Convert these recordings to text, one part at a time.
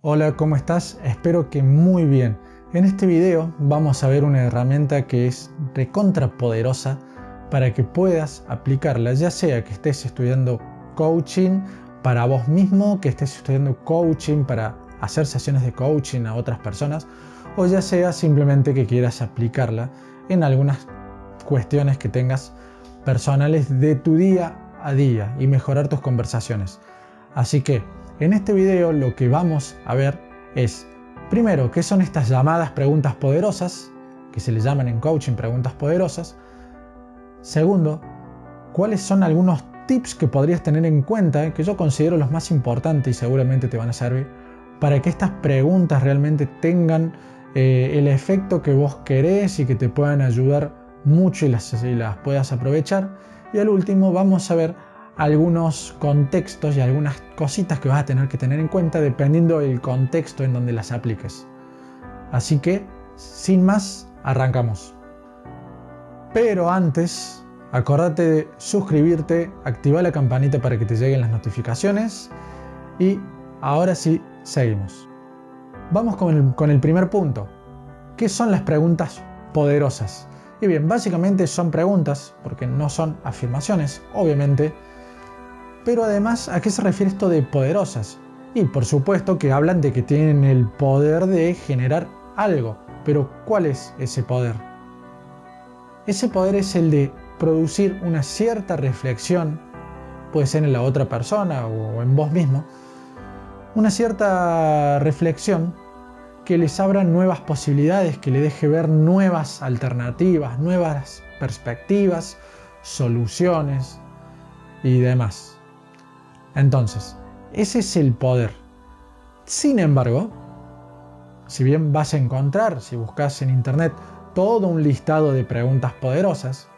Hola, ¿cómo estás? Espero que muy bien. En este video vamos a ver una herramienta que es recontra poderosa para que puedas aplicarla, ya sea que estés estudiando coaching para vos mismo, que estés estudiando coaching para hacer sesiones de coaching a otras personas, o ya sea simplemente que quieras aplicarla en algunas cuestiones que tengas personales de tu día a día y mejorar tus conversaciones. Así que en este video lo que vamos a ver es, primero, qué son estas llamadas preguntas poderosas, que se le llaman en coaching preguntas poderosas. Segundo, cuáles son algunos tips que podrías tener en cuenta, que yo considero los más importantes y seguramente te van a servir, para que estas preguntas realmente tengan el efecto que vos querés y que te puedan ayudar mucho y las puedas aprovechar. Y al último vamos a ver algunos contextos y algunas cositas que vas a tener que tener en cuenta dependiendo del contexto en donde las apliques. Así que, sin más, arrancamos. Pero antes, acordate de suscribirte, activar la campanita para que te lleguen las notificaciones y ahora sí, seguimos. Vamos con el primer punto. ¿Qué son las preguntas poderosas? Y bien, básicamente son preguntas, porque no son afirmaciones, obviamente. Pero además, ¿a qué se refiere esto de poderosas? Y por supuesto que hablan de que tienen el poder de generar algo. Pero ¿cuál es ese poder? Ese poder es el de producir una cierta reflexión, puede ser en la otra persona o en vos mismo, una cierta reflexión que les abra nuevas posibilidades, que les deje ver nuevas alternativas, nuevas perspectivas, soluciones y demás. Entonces, ese es el poder. Sin embargo, si bien vas a encontrar, si buscas en internet, todo un listado de preguntas poderosas,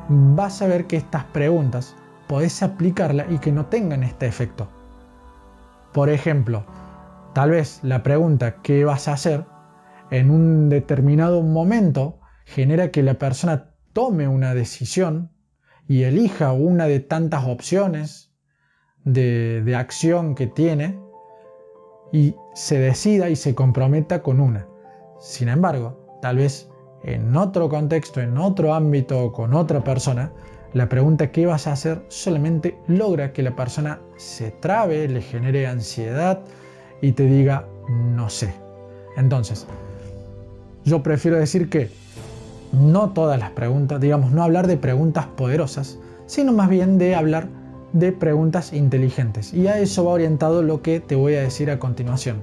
vas a ver que estas preguntas podés aplicarlas y que no tengan este efecto. Por ejemplo, tal vez la pregunta ¿qué vas a hacer? En un determinado momento genera que la persona tome una decisión y elija una de tantas opciones de acción que tiene y se decida y se comprometa con una. Sin embargo, tal vez en otro contexto, en otro ámbito, con otra persona, la pregunta ¿qué vas a hacer? Solamente logra que la persona se trabe, le genere ansiedad y te diga no sé. Entonces, yo prefiero decir que no todas las preguntas, digamos, no hablar de preguntas poderosas, sino más bien de hablar de preguntas inteligentes. Y a eso va orientado lo que te voy a decir a continuación.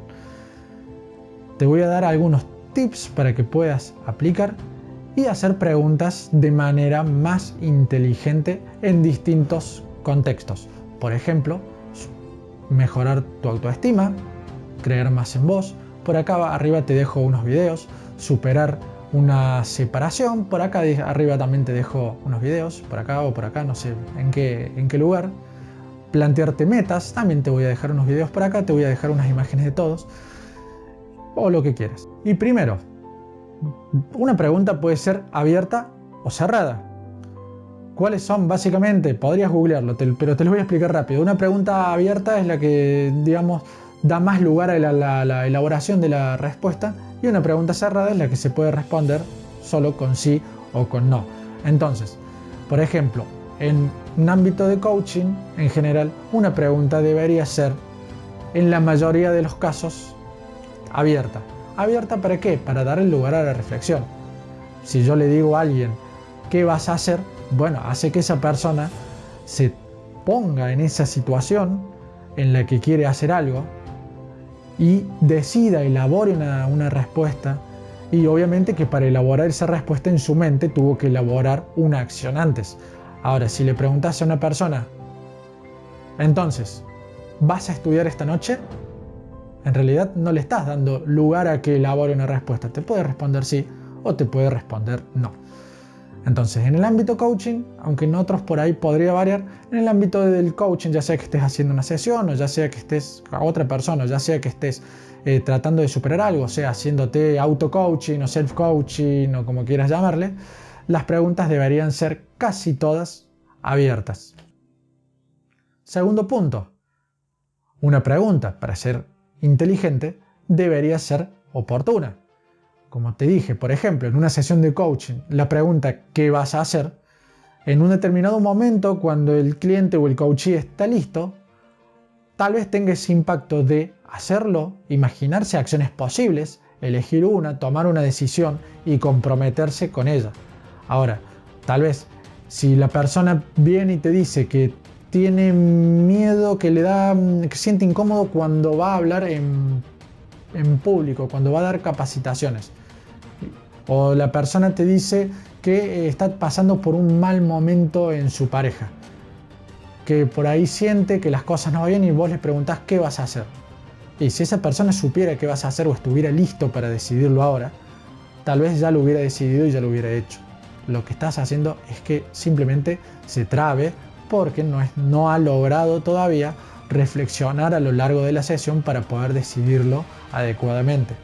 Te voy a dar algunos tips para que puedas aplicar y hacer preguntas de manera más inteligente en distintos contextos. Por ejemplo, mejorar tu autoestima, creer más en vos. Por acá arriba te dejo unos videos, superar una separación, por acá arriba también te dejo unos videos, por acá o por acá, no sé en qué lugar. Plantearte metas, también te voy a dejar unos videos por acá, te voy a dejar unas imágenes de todos, o lo que quieras. Y primero, una pregunta puede ser abierta o cerrada. ¿Cuáles son? Básicamente, podrías googlearlo, pero te lo voy a explicar rápido. Una pregunta abierta es la que, digamos, da más lugar a la elaboración de la respuesta, y una pregunta cerrada es la que se puede responder solo con sí o con no. Entonces, por ejemplo, en un ámbito de coaching, en general, una pregunta debería ser, en la mayoría de los casos, abierta. ¿Abierta para qué? Para dar el lugar a la reflexión. Si yo le digo a alguien, ¿qué vas a hacer? Bueno, hace que esa persona se ponga en esa situación en la que quiere hacer algo y decida, elabore una respuesta, y obviamente que para elaborar esa respuesta en su mente tuvo que elaborar una acción antes. Ahora, si le preguntas a una persona, entonces, ¿vas a estudiar esta noche? En realidad no le estás dando lugar a que elabore una respuesta. Te puede responder sí o te puede responder no. Entonces, en el ámbito coaching, aunque en otros por ahí podría variar, en el ámbito del coaching, ya sea que estés haciendo una sesión o ya sea que estés a otra persona, o ya sea que estés tratando de superar algo, o sea, haciéndote auto-coaching o self-coaching o como quieras llamarle, las preguntas deberían ser casi todas abiertas. Segundo punto, una pregunta para ser inteligente debería ser oportuna. Como te dije, por ejemplo, en una sesión de coaching, la pregunta ¿qué vas a hacer? En un determinado momento, cuando el cliente o el coachee está listo, tal vez tenga ese impacto de hacerlo, imaginarse acciones posibles, elegir una, tomar una decisión y comprometerse con ella. Ahora, tal vez si la persona viene y te dice que tiene miedo, que siente incómodo cuando va a hablar en público, cuando va a dar capacitaciones, o la persona te dice que está pasando por un mal momento en su pareja, que por ahí siente que las cosas no van bien y vos le preguntás qué vas a hacer. Y si esa persona supiera qué vas a hacer o estuviera listo para decidirlo ahora, tal vez ya lo hubiera decidido y ya lo hubiera hecho. Lo que estás haciendo es que simplemente se trabe porque no ha logrado todavía reflexionar a lo largo de la sesión para poder decidirlo adecuadamente.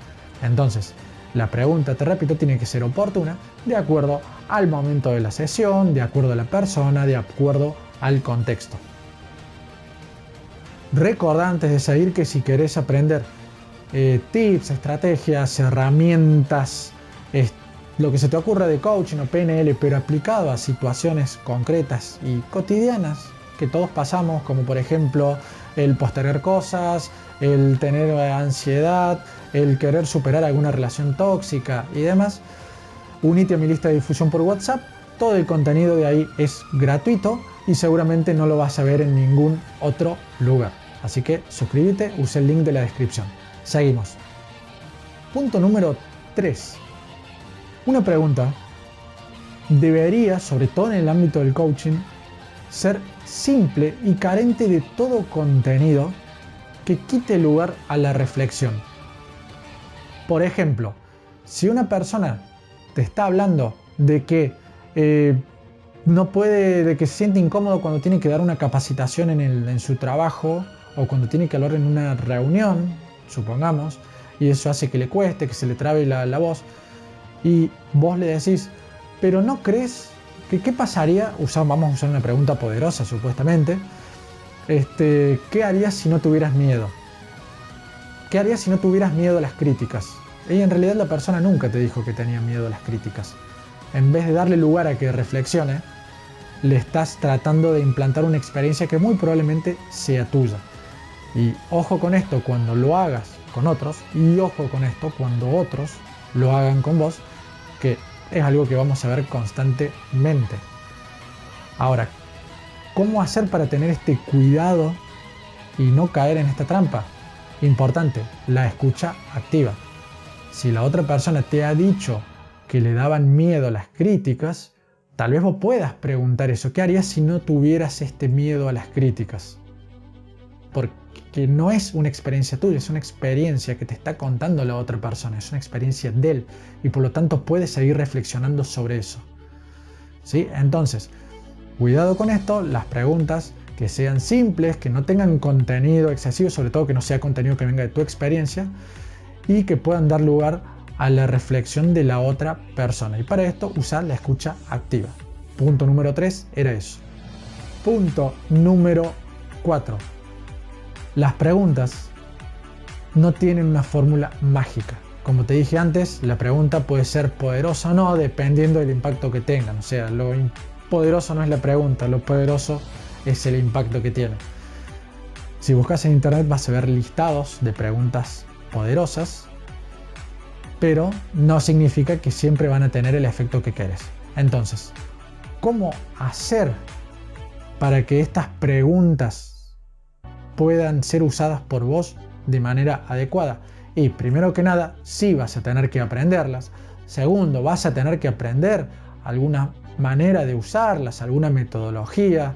Entonces, la pregunta, te repito, tiene que ser oportuna de acuerdo al momento de la sesión, de acuerdo a la persona, de acuerdo al contexto. Recordá antes de seguir que si querés aprender tips, estrategias, herramientas, lo que se te ocurra de coaching o PNL, pero aplicado a situaciones concretas y cotidianas que todos pasamos, como por ejemplo el postergar cosas, el tener ansiedad, el querer superar alguna relación tóxica y demás, unite a mi lista de difusión por WhatsApp. Todo el contenido de ahí es gratuito y seguramente no lo vas a ver en ningún otro lugar. Así que suscríbete, usa el link de la descripción. Seguimos. Punto número 3. Una pregunta debería, sobre todo en el ámbito del coaching, ser simple y carente de todo contenido que quite lugar a la reflexión. Por ejemplo, si una persona te está hablando de que no puede, de que se siente incómodo cuando tiene que dar una capacitación en su trabajo o cuando tiene que hablar en una reunión, supongamos, y eso hace que le cueste, que se le trabe la voz, y vos le decís, pero ¿no crees que qué pasaría? Vamos a usar una pregunta poderosa supuestamente. ¿Qué harías si no tuvieras miedo? ¿Qué harías si no tuvieras miedo a las críticas? Y en realidad la persona nunca te dijo que tenía miedo a las críticas. En vez de darle lugar a que reflexione, le estás tratando de implantar una experiencia que muy probablemente sea tuya. Y ojo con esto cuando lo hagas con otros, y ojo con esto cuando otros lo hagan con vos, que es algo que vamos a ver constantemente. Ahora, ¿cómo hacer para tener este cuidado y no caer en esta trampa? Importante, la escucha activa. Si la otra persona te ha dicho que le daban miedo las críticas, tal vez vos puedas preguntar eso. ¿Qué harías si no tuvieras este miedo a las críticas? Porque no es una experiencia tuya, es una experiencia que te está contando la otra persona, es una experiencia de él y por lo tanto puedes seguir reflexionando sobre eso. ¿Sí? Entonces, cuidado con esto, las preguntas que sean simples, que no tengan contenido excesivo, sobre todo que no sea contenido que venga de tu experiencia y que puedan dar lugar a la reflexión de la otra persona. Y para esto, usar la escucha activa. Punto número 3 era eso. Punto número 4. Las preguntas no tienen una fórmula mágica. Como te dije antes, la pregunta puede ser poderosa o no, dependiendo del impacto que tengan. O sea, lo poderoso no es la pregunta, lo poderoso es el impacto que tiene. Si buscas en internet vas a ver listados de preguntas poderosas, pero no significa que siempre van a tener el efecto que quieres. Entonces, ¿cómo hacer para que estas preguntas puedan ser usadas por vos de manera adecuada? Y primero que nada, sí vas a tener que aprenderlas. Segundo, vas a tener que aprender alguna manera de usarlas, alguna metodología,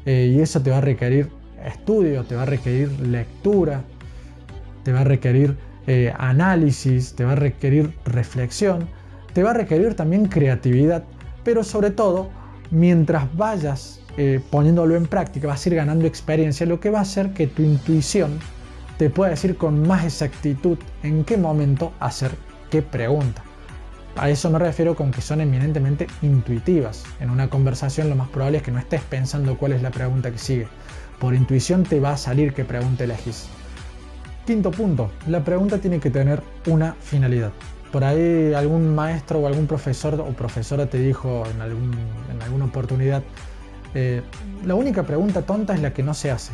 y eso te va a requerir estudio, te va a requerir lectura, te va a requerir análisis, te va a requerir reflexión, te va a requerir también creatividad, pero sobre todo, mientras vayas poniéndolo en práctica, vas a ir ganando experiencia, lo que va a hacer que tu intuición te pueda decir con más exactitud en qué momento hacer qué pregunta. A eso me refiero con que son eminentemente intuitivas. En una conversación lo más probable es que no estés pensando cuál es la pregunta que sigue. Por intuición te va a salir qué pregunta elegís. Quinto punto, la pregunta tiene que tener una finalidad. Por ahí algún maestro o algún profesor o profesora te dijo en alguna oportunidad, la única pregunta tonta es la que no se hace.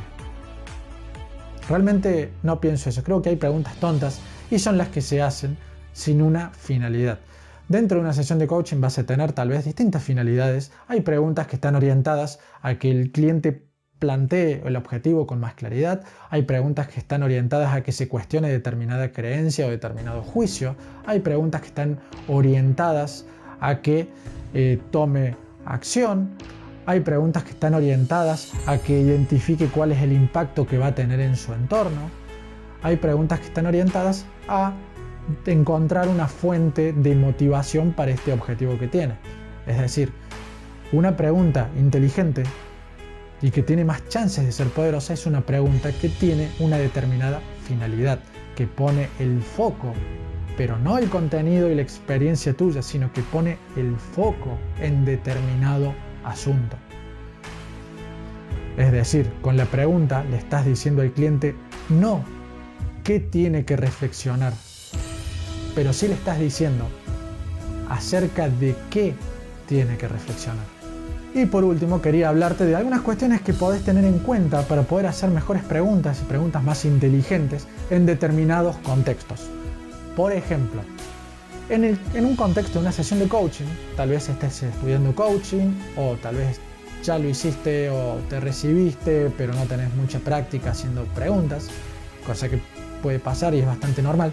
Realmente no pienso eso, creo que hay preguntas tontas y son las que se hacen sin una finalidad. Dentro de una sesión de coaching vas a tener tal vez distintas finalidades. Hay preguntas que están orientadas a que el cliente plantee el objetivo con más claridad. Hay preguntas que están orientadas a que se cuestione determinada creencia o determinado juicio. Hay preguntas que están orientadas a que tome acción. Hay preguntas que están orientadas a que identifique cuál es el impacto que va a tener en su entorno. Hay preguntas que están orientadas a encontrar una fuente de motivación para este objetivo que tiene. Es decir, una pregunta inteligente y que tiene más chances de ser poderosa es una pregunta que tiene una determinada finalidad, que pone el foco, pero no el contenido y la experiencia tuya, sino que pone el foco en determinado asunto. Es decir, con la pregunta le estás diciendo al cliente no qué tiene que reflexionar, pero sí le estás diciendo acerca de qué tiene que reflexionar. Y por último quería hablarte de algunas cuestiones que podés tener en cuenta para poder hacer mejores preguntas y preguntas más inteligentes en determinados contextos. Por ejemplo, en un contexto de una sesión de coaching, tal vez estés estudiando coaching o tal vez ya lo hiciste o te recibiste pero no tenés mucha práctica haciendo preguntas, cosa que puede pasar y es bastante normal.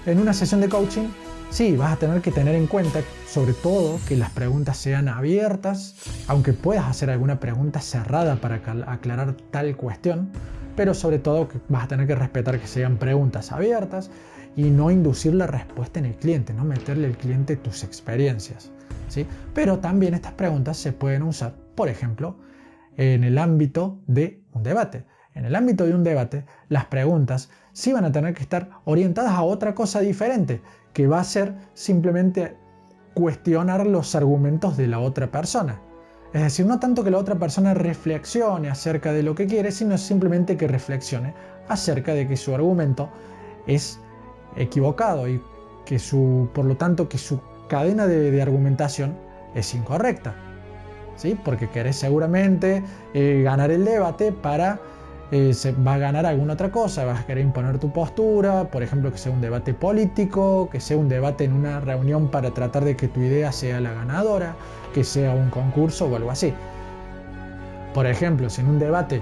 En una sesión de coaching, sí, vas a tener que tener en cuenta, sobre todo, que las preguntas sean abiertas, aunque puedas hacer alguna pregunta cerrada para aclarar tal cuestión, pero sobre todo que vas a tener que respetar que sean preguntas abiertas y no inducir la respuesta en el cliente, no meterle al cliente tus experiencias, ¿sí? Pero también estas preguntas se pueden usar, por ejemplo, en el ámbito de un debate. En el ámbito de un debate, las preguntas sí van a tener que estar orientadas a otra cosa diferente, que va a ser simplemente cuestionar los argumentos de la otra persona. Es decir, no tanto que la otra persona reflexione acerca de lo que quiere, sino simplemente que reflexione acerca de que su argumento es equivocado y que por lo tanto que su cadena de argumentación es incorrecta, ¿sí? Porque querés seguramente ganar el debate para se va a ganar alguna otra cosa, vas a querer imponer tu postura, por ejemplo que sea un debate político, que sea un debate en una reunión para tratar de que tu idea sea la ganadora, que sea un concurso o algo así. Por ejemplo, si en un debate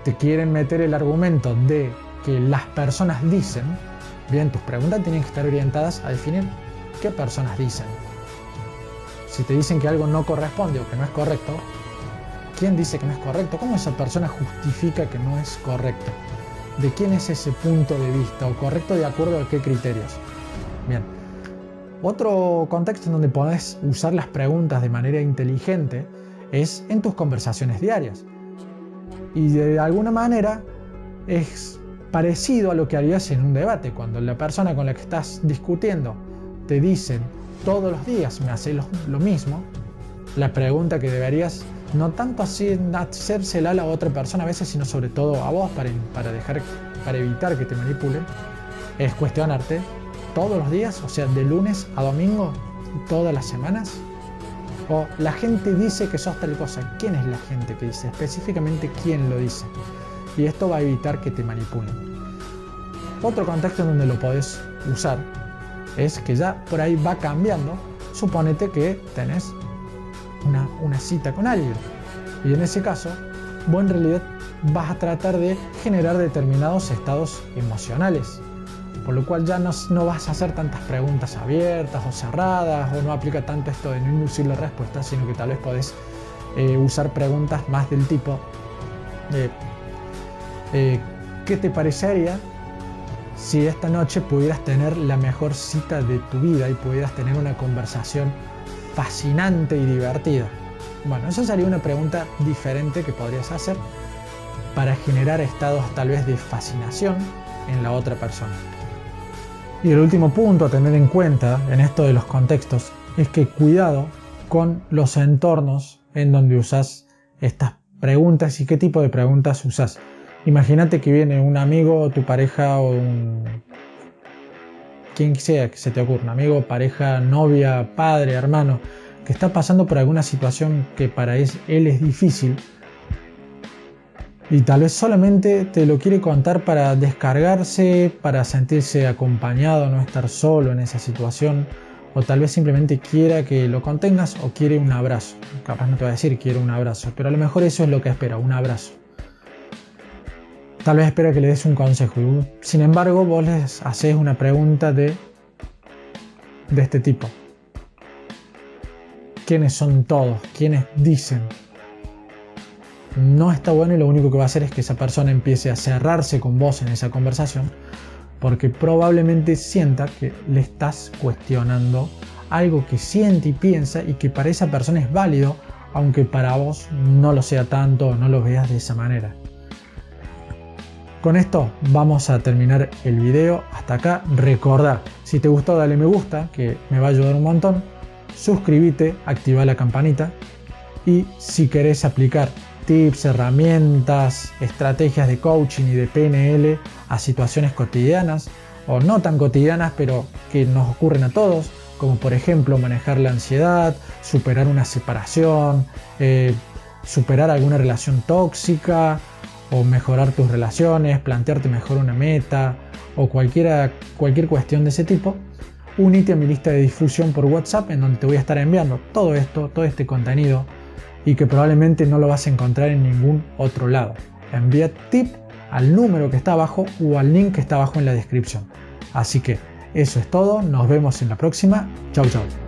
te quieren meter el argumento de que las personas dicen, bien, tus preguntas tienen que estar orientadas a definir qué personas dicen. Si te dicen que algo no corresponde o que no es correcto, ¿quién dice que no es correcto? ¿Cómo esa persona justifica que no es correcto? ¿De quién es ese punto de vista? ¿O correcto de acuerdo a qué criterios? Bien. Otro contexto en donde podés usar las preguntas de manera inteligente es en tus conversaciones diarias. Y de alguna manera es parecido a lo que harías en un debate. Cuando la persona con la que estás discutiendo te dice todos los días me hace lo mismo, la pregunta que deberías no tanto hacérsela a la otra persona a veces, sino sobre todo a vos para evitar que te manipulen, es cuestionarte todos los días, o sea, de lunes a domingo, todas las semanas. O la gente dice que sos tal cosa. ¿Quién es la gente que dice? Específicamente, ¿quién lo dice? Y esto va a evitar que te manipulen. Otro contexto en donde lo podés usar es que ya por ahí va cambiando. Suponete que tenés una cita con alguien y en ese caso vos en realidad vas a tratar de generar determinados estados emocionales, por lo cual ya no vas a hacer tantas preguntas abiertas o cerradas, o no aplica tanto esto de no inducir la respuesta, sino que tal vez podés usar preguntas más del tipo ¿qué te parecería si esta noche pudieras tener la mejor cita de tu vida y pudieras tener una conversación fascinante y divertida? Bueno, eso sería una pregunta diferente que podrías hacer para generar estados tal vez de fascinación en la otra persona. Y el último punto a tener en cuenta en esto de los contextos es que cuidado con los entornos en donde usas estas preguntas y qué tipo de preguntas usas. Imagínate que viene un amigo, tu pareja o quien sea que se te ocurra, un amigo, pareja, novia, padre, hermano, que está pasando por alguna situación que para él es difícil y tal vez solamente te lo quiere contar para descargarse, para sentirse acompañado, no estar solo en esa situación, o tal vez simplemente quiera que lo contengas o quiere un abrazo. Capaz no te va a decir quiero un abrazo, pero a lo mejor eso es lo que espera, un abrazo. Tal vez espera que le des un consejo. Sin embargo, vos les haces una pregunta de este tipo. ¿Quiénes son todos? ¿Quiénes dicen? No está bueno y lo único que va a hacer es que esa persona empiece a cerrarse con vos en esa conversación porque probablemente sienta que le estás cuestionando algo que siente y piensa y que para esa persona es válido, aunque para vos no lo sea tanto o no lo veas de esa manera. Con esto vamos a terminar el video. Hasta acá, recordá, si te gustó dale me gusta, que me va a ayudar un montón. Suscríbete, activa la campanita y si querés aplicar tips, herramientas, estrategias de coaching y de PNL a situaciones cotidianas o no tan cotidianas pero que nos ocurren a todos, como por ejemplo manejar la ansiedad, superar una separación, superar alguna relación tóxica o mejorar tus relaciones, plantearte mejor una meta o cualquier cuestión de ese tipo, unite a mi lista de difusión por WhatsApp en donde te voy a estar enviando todo esto, todo este contenido y que probablemente no lo vas a encontrar en ningún otro lado. Envía tip al número que está abajo o al link que está abajo en la descripción. Así que eso es todo, nos vemos en la próxima. Chau chau.